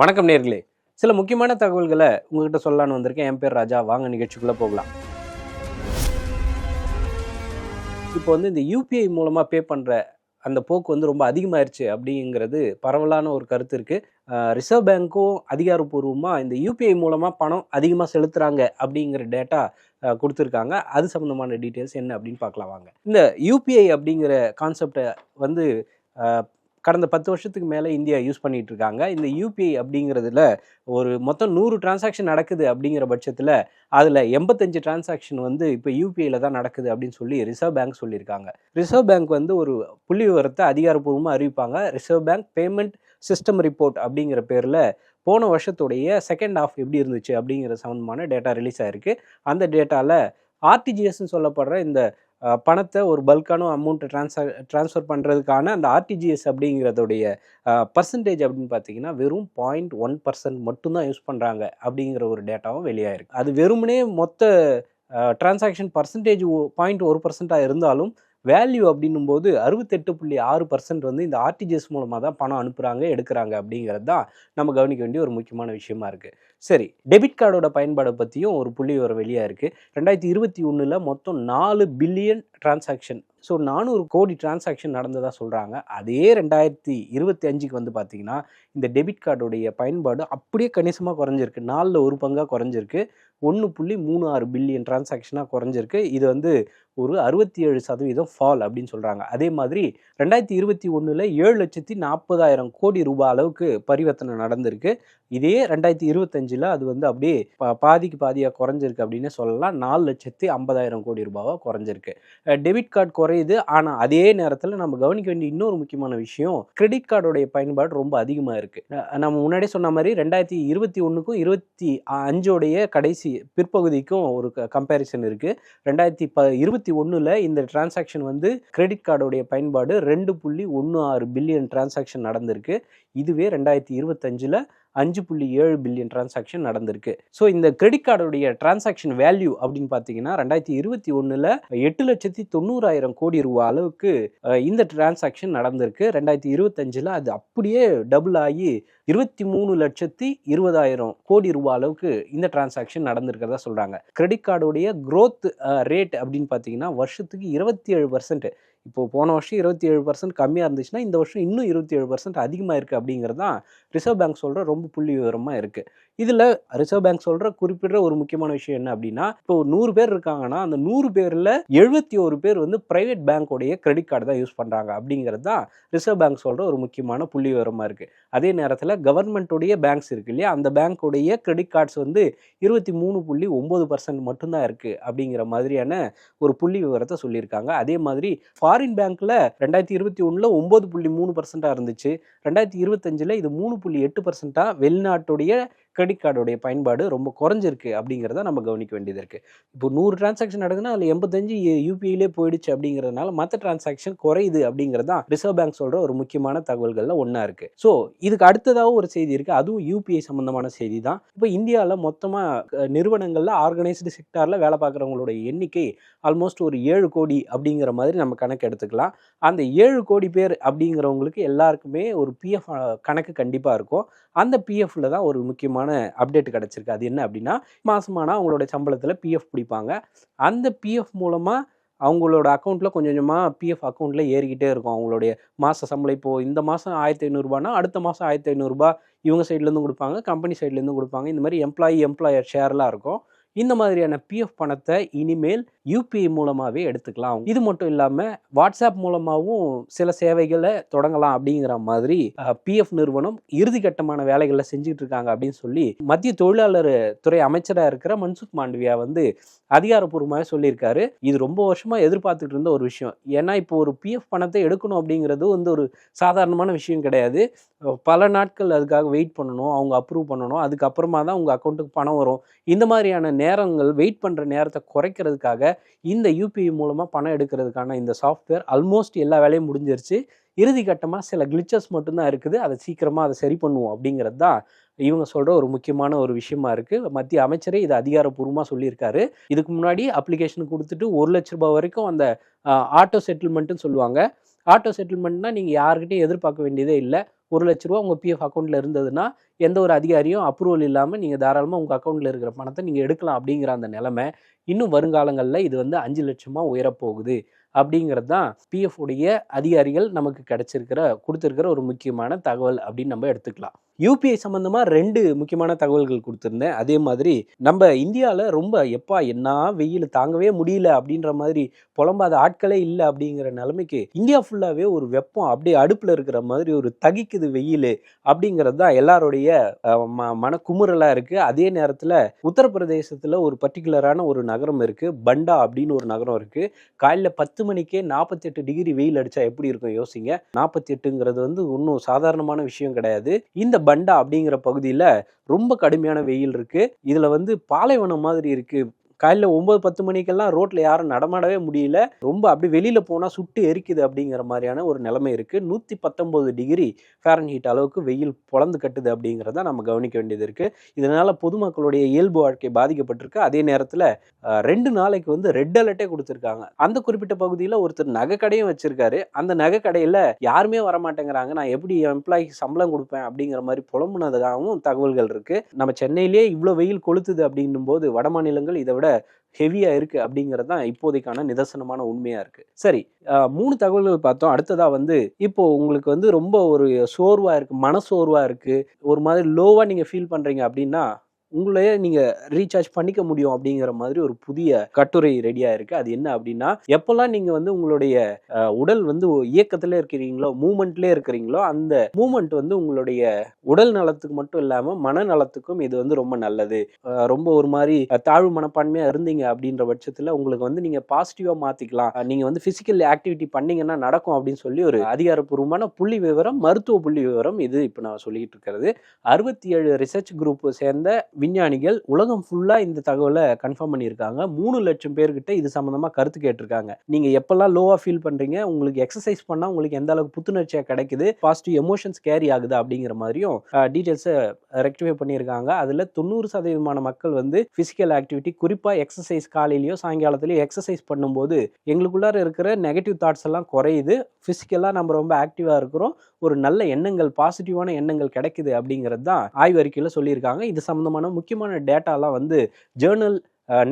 வணக்கம் நேர்களே. சில முக்கியமான தகவல்களை உங்ககிட்ட சொல்லலான்னு வந்திருக்கேன். என் பேர் ராஜா. வாங்க நிகழ்ச்சிக்குள்ளே போகலாம். இப்போ இந்த யூபிஐ மூலமாக பே பண்ணுற அந்த போக்கு ரொம்ப அதிகமாயிருச்சு அப்படிங்கிறது பரவலான ஒரு கருத்து இருக்குது. ரிசர்வ் பேங்க்கும் அதிகாரப்பூர்வமாக இந்த யூபிஐ மூலமாக பணம் அதிகமாக செலுத்துகிறாங்க அப்படிங்கிற டேட்டா கொடுத்துருக்காங்க. அது சம்மந்தமான டீட்டெயில்ஸ் என்ன அப்படின்னு பார்க்கலாம் வாங்க. இந்த யூபிஐ அப்படிங்கிற கான்செப்டை கடந்த 10 வருஷத்துக்கு மேலே இந்தியா யூஸ் பண்ணிட்டு இருக்காங்க. இந்த யூபிஐ அப்படிங்கிறதுல ஒரு மொத்தம் 100 டிரான்சாக்ஷன் நடக்குது அப்படிங்கிற பட்சத்தில் அதில் 85 டிரான்சாக்ஷன் இப்போ யூபிஐயில் தான் நடக்குது அப்படின்னு சொல்லி ரிசர்வ் பேங்க் சொல்லியிருக்காங்க. ரிசர்வ் பேங்க் ஒரு புள்ளி விவரத்தை அதிகாரப்பூர்வமாக அறிவிப்பாங்க. Reserve Bank payment system report அப்படிங்கிற பேரில் போன வருஷத்துடைய செகண்ட் ஹாஃப் எப்படி இருந்துச்சு அப்படிங்கிற சம்மந்தமான டேட்டா ரிலீஸ் ஆகிருக்கு. அந்த டேட்டாவில் ஆர்டிஜிஎஸ்ன்னு சொல்லப்படுற இந்த பணத்தை ஒரு பல்கான அமௌண்ட்டை ட்ரான்ஸ்ஃபர் பண்ணுறதுக்கான அந்த ஆர்டிஜிஎஸ் அப்படிங்கிறதுடைய பர்சன்டேஜ் அப்படின்னு பார்த்தீங்கன்னா வெறும் 0.1% மட்டும்தான் யூஸ் பண்ணுறாங்க அப்படிங்கிற ஒரு டேட்டாவும் வெளியாயிருக்கு. அது வெறுமனே மொத்த டிரான்சாக்ஷன் பர்சன்டேஜ் 0.1% இருந்தாலும் வேல்யூ அப்படின்னும் போது 68.6% இந்த ஆர்டிஜிஎஸ் மூலமாக தான் பணம் அனுப்புகிறாங்க எடுக்கிறாங்க அப்படிங்கிறது தான் நம்ம கவனிக்க வேண்டிய ஒரு முக்கியமான விஷயமா இருக்குது. சரி, டெபிட் கார்டோட பயன்பாடை பற்றியும் ஒரு புள்ளி விவரம் வெளியாக இருக்குது. 2021 மொத்தம் 4 பில்லியன் டிரான்சாக்ஷன், ஸோ 400 கோடி டிரான்சாக்ஷன் நடந்ததாக சொல்கிறாங்க. அதே 2025 பார்த்தீங்கன்னா இந்த டெபிட் கார்டுடைய பயன்பாடு அப்படியே கணிசமாக குறைஞ்சிருக்கு. 4ல் 1 பங்காக குறைஞ்சிருக்கு. 1.36 பில்லியன் டிரான்சாக்ஷனாக குறைஞ்சிருக்கு. இது ஒரு 67% ஃபால் அப்படின்னு சொல்கிறாங்க. அதே மாதிரி 2021 7,40,000 கோடி ரூபாய் அளவுக்கு பரிவர்த்தனை நடந்திருக்கு. இதே 2025 அது அப்படியே பாதிக்கு பாதியாக குறைஞ்சிருக்கு அப்படின்னு சொல்லலாம். 4,50,000 கோடி ரூபாவாக குறைஞ்சிருக்கு. டெபிட் கார்டு குறையுது. ஆனால் அதே நேரத்தில் நம்ம கவனிக்க வேண்டிய இன்னொரு முக்கியமான விஷயம், கிரெடிட் கார்டோடைய பயன்பாடு ரொம்ப அதிகமாக இருக்குது. நம்ம முன்னாடியே சொன்ன மாதிரி 2021க்கும் 25 கடைசி பிற்பகுதிக்கும் ஒரு கம்பேரிசன் இருக்குது. 2021 இந்த டிரான்சாக்ஷன் கிரெடிட் கார்டோடைய பயன்பாடு 2.16 பில்லியன் டிரான்சாக்ஷன் நடந்திருக்கு. இதுவே 2025 5.7 பில்லியன் டிரான்சாக்ஷன் நடந்திருக்கு. ஸோ இந்த கிரெடிட் கார்டுடைய டிரான்சாக்ஷன் வேல்யூ அப்படின்னு பார்த்தீங்கன்னா 2021 8,90,000 கோடி ரூபாய் அளவுக்கு இந்த டிரான்சாக்ஷன் நடந்திருக்கு. 2025 அது அப்படியே டபுள் ஆகி 23,20,000 கோடி ரூபாய் அளவுக்கு இந்த டிரான்சாக்ஷன் நடந்திருக்கிறதா சொல்றாங்க. கிரெடிட் கார்டுடைய growth ரேட் அப்படின்னு பார்த்தீங்கன்னா வருஷத்துக்கு 27%. இப்போ போன வருஷம் 27% கம்மியாக இருந்துச்சுன்னா இந்த வருஷம் இன்னும் 27% அதிகமாக இருக்குது அப்படிங்கிறது தான் ரிசர்வ் பேங்க் சொல்கிற ரொம்ப புள்ளி விவரமாக இருக்குது. இதில் ரிசர்வ் பேங்க் சொல்கிற குறிப்பிட்ட ஒரு முக்கியமான விஷயம் என்ன அப்படின்னா, இப்போ 100 பேர் இருக்காங்கன்னா அந்த 100 பேரில் 71 பேர் பிரைவேட் பேங்க்கோடைய கிரெடிட் கார்டு தான் யூஸ் பண்ணுறாங்க அப்படிங்கிறது தான் ரிசர்வ் பேங்க் சொல்கிற ஒரு முக்கியமான புள்ளி விவரமாக இருக்குது. அதே நேரத்தில் கவர்மெண்ட்டோடைய பேங்க்ஸ் இருக்கு இல்லையா, அந்த பேங்க்கோடைய கிரெடிட் கார்ட்ஸ் 23.9% மட்டும்தான் இருக்குது அப்படிங்கிற மாதிரியான ஒரு புள்ளி விவரத்தை சொல்லியிருக்காங்க. அதே மாதிரி ஃபாரின் பேங்க்கில் 2021 9.3% இருந்துச்சு. 2025 இது 3.8% வெளிநாட்டுடைய கிரெடிட் கார்டுடைய பயன்பாடு ரொம்ப குறைஞ்சிருக்கு அப்படிங்கிறத நம்ம கவனிக்க வேண்டியது இருக்குது. இப்போ 100 டிரான்சாக்ஷன் நடக்குதுன்னா அதில் 85 யூபிஐலே போயிடுச்சு அப்படிங்கிறதுனால மற்ற டிரான்சாக்ஷன் குறையுது அப்படிங்கிறது தான் ரிசர்வ் பேங்க் சொல்கிற ஒரு முக்கியமான தகவல்களில் ஒன்றா இருக்குது. ஸோ இதுக்கு அடுத்ததாக ஒரு செய்தி இருக்குது, அதுவும் யூபிஐ சம்மந்தமான செய்தி தான். இப்போ இந்தியாவில் மொத்தமாக நிறுவனங்களில் ஆர்கனைஸ்டு செக்டாரில் வேலை பார்க்குறவங்களோட எண்ணிக்கை ஆல்மோஸ்ட் ஒரு 7 கோடி அப்படிங்கிற மாதிரி நம்ம கணக்கு எடுத்துக்கலாம். அந்த 7 கோடி பேர் அப்படிங்கிறவங்களுக்கு எல்லாருக்குமே ஒரு பிஎஃப் கணக்கு கண்டிப்பாக இருக்கும். அந்த பிஎஃப்ல தான் ஒரு முக்கியமான அப்டேட் கிடச்சிருக்கு. அது என்ன அப்படின்னா, மாசமானா அவங்களோட சம்பளத்தில் பிஎஃப் பிடிப்பாங்க. அந்த பிஎஃப் மூலமாக அவங்களோட அக்கௌண்ட்டில் கொஞ்சம் கொஞ்சமாக பிஎஃப் அக்கௌண்ட்டில் ஏறிக்கிட்டே இருக்கும். அவங்களுடைய மாத சம்பளம் இப்போது இந்த மாதம் 1,500 அடுத்த மாதம் 1,500 இவங்க சைட்லேருந்து கொடுப்பாங்க, கம்பெனி சைட்லேருந்து கொடுப்பாங்க. இந்த மாதிரி எம்ப்ளாயர் ஷேர்லாம் இருக்கும். இந்த மாதிரியான பிஎஃப் பணத்தை இனிமேல் யூபிஐ மூலமாகவே எடுத்துக்கலாம். இது மட்டும் இல்லாமல் வாட்ஸ்அப் மூலமாகவும் சில சேவைகளை தொடங்கலாம் அப்படிங்கிற மாதிரி பிஎஃப் நிறுவனம் இறுதிக்கட்டமான வேலைகளை செஞ்சுட்டு இருக்காங்க அப்படின்னு சொல்லி மத்திய தொழிலாளர் துறை அமைச்சராக இருக்கிற மன்சுக் மாண்டவியா அதிகாரப்பூர்வமாக சொல்லியிருக்காரு. இது ரொம்ப வருஷமாக எதிர்பார்த்துட்டு இருந்த ஒரு விஷயம். ஏன்னா இப்போ ஒரு பிஎஃப் பணத்தை எடுக்கணும் அப்படிங்கிறது ஒரு சாதாரணமான விஷயம் கிடையாது. பல நாட்கள் அதுக்காக வெயிட் பண்ணணும், அவங்க அப்ரூவ் பண்ணணும், அதுக்கப்புறமா தான் உங்கள் அக்கௌண்ட்டுக்கு பணம் வரும். இந்த மாதிரியான நேரங்கள் வெயிட் பண்ணுற நேரத்தை குறைக்கிறதுக்காக இந்த யூபிஐ மூலமாக பணம் எடுக்கிறதுக்கான இந்த சாஃப்ட்வேர் ஆல்மோஸ்ட் எல்லா வேலையும் முடிஞ்சிருச்சு. இறுதி கட்டமாக சில கிளிச்சஸ் மட்டும்தான் இருக்குது. அதை சீக்கிரமாக அதை சரி பண்ணுவோம் அப்படிங்கிறது தான் இவங்க சொல்கிற ஒரு முக்கியமான ஒரு விஷயமா இருக்குது. மத்திய அமைச்சரே இதை அதிகாரப்பூர்வமாக சொல்லியிருக்காரு. இதுக்கு முன்னாடி அப்ளிகேஷன் கொடுத்துட்டு 1 லட்ச ரூபாய் வரைக்கும் அந்த ஆட்டோ செட்டில்மெண்ட்டுன்னு சொல்லுவாங்க. ஆட்டோ செட்டில்மெண்ட்னா நீங்கள் யாருக்கிட்டையும் எதிர்பார்க்க வேண்டியதே இல்லை. ரூ. 1,00,000 உங்கள் பிஎஃப் அக்கௌண்ட்டில் இருந்ததுன்னா எந்த ஒரு அதிகாரியும் அப்ரூவல் இல்லாமல் நீங்கள் தாராளமாக உங்கள் அக்கௌண்ட்டில் இருக்கிற பணத்தை நீங்கள் எடுக்கலாம் அப்படிங்கிற அந்த நிலைமை இன்னும் வருங்காலங்களில் இது வந்து 5 லட்சமாக உயரப்போகுது அப்படிங்கிறது தான் பிஎஃப் உடைய அதிகாரிகள் நமக்கு கொடுத்துருக்கிற ஒரு முக்கியமான தகவல் அப்படின்னு நம்ம எடுத்துக்கலாம். யூபிஐ சம்மந்தமாக 2 முக்கியமான தகவல்கள் கொடுத்துருந்தேன். அதே மாதிரி நம்ம இந்தியாவில் ரொம்ப என்ன வெயில் தாங்கவே முடியல அப்படின்ற மாதிரி புலம்பாத ஆட்களே இல்லை அப்படிங்கிற நிலைமைக்கு இந்தியா ஃபுல்லாகவே ஒரு வெப்பம் அப்படியே அடுப்பில் இருக்கிற மாதிரி ஒரு தகிக்குது வெயில் அப்படிங்கிறது தான் எல்லாருடைய மனக்குமுறலாக இருக்குது. அதே நேரத்தில் உத்தரப்பிரதேசத்தில் ஒரு பர்டிகுலரான ஒரு நகரம் இருக்குது, பண்டா அப்படின்னு ஒரு நகரம் இருக்குது. காலையில் 10 மணிக்கே 48 டிகிரி வெயில் அடிச்சா எப்படி இருக்கும் யோசிங்க. 48ங்கிறது வந்து ஒன்றும் சாதாரணமான விஷயம் கிடையாது. இந்த பண்டா அப்படிங்கிற பகுதியில் ரொம்ப கடுமையான வெயில் இருக்கு. இதுல வந்து பாலைவனம் மாதிரி இருக்கு. காலையில் 9-10 மணிக்கெல்லாம் ரோட்டில் யாரும் நடமாடவே முடியல. ரொம்ப அப்படி வெளியில் போனால் சுட்டு எரிக்குது அப்படிங்கிற மாதிரியான ஒரு நிலைமை இருக்குது. 119 டிகிரி ஃபாரன்ஹீட் அளவுக்கு வெயில் பொழந்து கட்டுது அப்படிங்கிறத நம்ம கவனிக்க வேண்டியது இருக்குது. இதனால் பொதுமக்களுடைய இயல்பு வாழ்க்கை பாதிக்கப்பட்டிருக்கு. அதே நேரத்தில் 2 நாளைக்கு வந்து ரெட் அலர்ட்டே கொடுத்துருக்காங்க. அந்த குறிப்பிட்ட பகுதியில் ஒருத்தர் நகைக்கடையும் வச்சிருக்காரு. அந்த நகைக்கடையில் யாருமே வரமாட்டேங்கிறாங்க, நான் எப்படி எம்ப்ளாய்க்கு சம்பளம் கொடுப்பேன் அப்படிங்கிற மாதிரி புலம்புனதாகவும் தகவல்கள் இருக்குது. நம்ம சென்னையிலேயே இவ்வளோ வெயில் கொளுத்துது அப்படின்னும் போது வட மாநிலங்கள் இதை விட ஹெவியா இருக்கு அப்படிங்கிறது தான் இப்போதைக்கான நிதர்சனமான உண்மையா இருக்கு. சரி, 3 தகவல்கள் பார்த்தோம். அடுத்ததா வந்து இப்போ உங்களுக்கு வந்து ரொம்ப ஒரு சோர்வா இருக்கு, மனசோர்வா இருக்கு, ஒரு மாதிரி லோவா நீங்க ஃபீல் பண்றீங்க அப்படின்னா உங்களையே நீங்க ரீசார்ஜ் பண்ணிக்க முடியும் அப்படிங்கிற மாதிரி ஒரு புதிய கட்டுரை ரெடியா இருக்கு. அது என்ன அப்படின்னா, எப்பெல்லாம் நீங்க வந்து உங்களுடைய உடல் வந்து இயக்கத்திலே இருக்கிறீங்களோ, மூமெண்ட்லேயே இருக்கிறீங்களோ, அந்த மூமெண்ட் வந்து உங்களுடைய உடல் நலத்துக்கு மட்டும் இல்லாம மனநலத்துக்கும் இது வந்து ரொம்ப நல்லது. ரொம்ப ஒரு மாதிரி தாழ்வு மனப்பான்மையா இருந்தீங்க அப்படின்ற பட்சத்துல உங்களுக்கு வந்து நீங்க பாசிட்டிவா மாத்திக்கலாம். நீங்க வந்து பிசிக்கல் ஆக்டிவிட்டி பண்ணீங்கன்னா நடக்கும் அப்படின்னு சொல்லி ஒரு அதிகாரப்பூர்வமான புள்ளி விவரம், மருத்துவ புள்ளி விவரம் இது இப்ப நான் சொல்லிட்டு இருக்கிறது. 67 ரிசர்ச் குரூப் சேர்ந்த விஞ்ஞானிகள் உலகம் ஃபுல்லா இந்த தகவலை கன்ஃபார்ம் பண்ணியிருக்காங்க. 3 லட்சம் பேர்கிட்ட இது சம்பந்தமா கருத்து கேட்டிருக்காங்க. நீங்க எப்பெல்லாம் லோவா ஃபீல் பண்றீங்க, உங்களுக்கு எக்ஸசைஸ் பண்ணா உங்களுக்கு எந்த அளவுக்கு புத்துணர்ச்சியா கிடைக்குது, பாசிட்டிவ் எமோஷன்ஸ் கேரி ஆகுது அப்படிங்கிற மாதிரியும் டீடைல்ஸை ரெக்டிஃபை பண்ணியிருக்காங்க. அதுல 90% மக்கள் வந்து பிசிக்கல் ஆக்டிவிட்டி, குறிப்பா எக்ஸசைஸ் காலையிலயோ சாயங்காலத்திலயோ எக்ஸசைஸ் பண்ணும்போது எங்களுக்குள்ளார இருக்கிற நெகட்டிவ் தாட்ஸ் எல்லாம் குறையுது, பிசிக்கலா நம்ம ரொம்ப ஆக்டிவா இருக்கிறோம், ஒரு நல்ல எண்ணங்கள், பாசிட்டிவான எண்ணங்கள் கிடைக்குது அப்படிங்கிறது தான் ஆய்வறிக்கையில சொல்லியிருக்காங்க. இது சம்பந்தமான முக்கியமான டேட்டாலாம் வந்து ஜேர்னல்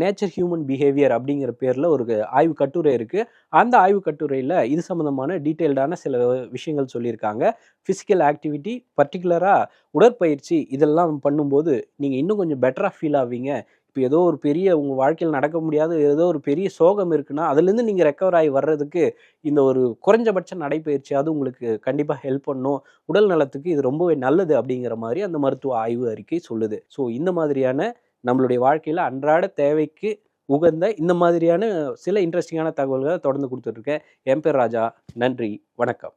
நேச்சர் ஹியூமன் பிஹேவியர் அப்படிங்கிற பேரில் ஒரு ஆய்வு கட்டுரை இருக்குது. அந்த ஆய்வு கட்டுரையில் இது சம்மந்தமான டீட்டெயில்டான சில விஷயங்கள் சொல்லியிருக்காங்க. ஃபிசிக்கல் ஆக்டிவிட்டி, பர்டிகுலராக உடற்பயிற்சி இதெல்லாம் பண்ணும்போது நீங்கள் இன்னும் கொஞ்சம் பெட்டராக ஃபீல் ஆவீங்க. இப்போ ஏதோ ஒரு பெரிய உங்கள் வாழ்க்கையில் நடக்க முடியாத ஏதோ ஒரு பெரிய சோகம் இருக்குன்னா அதுலேருந்து நீங்கள் ரெக்கவர் ஆகி வர்றதுக்கு இந்த ஒரு குறைஞ்சபட்ச நடைப்பயிற்சியாவது உங்களுக்கு கண்டிப்பாக ஹெல்ப் பண்ணும். உடல் நலத்துக்கு இது ரொம்பவே நல்லது அப்படிங்கிற மாதிரி அந்த மருத்துவ ஆய்வு அறிக்கை சொல்லுது. ஸோ இந்த மாதிரியான நம்மளுடைய வாழ்க்கையில் அன்றாட தேவைக்கு உகந்த இந்த மாதிரியான சில இன்ட்ரெஸ்டிங்கான தகவல்களை தொடர்ந்து கொடுத்துட்ருக்கேன். என் பேர் ராஜா. நன்றி, வணக்கம்.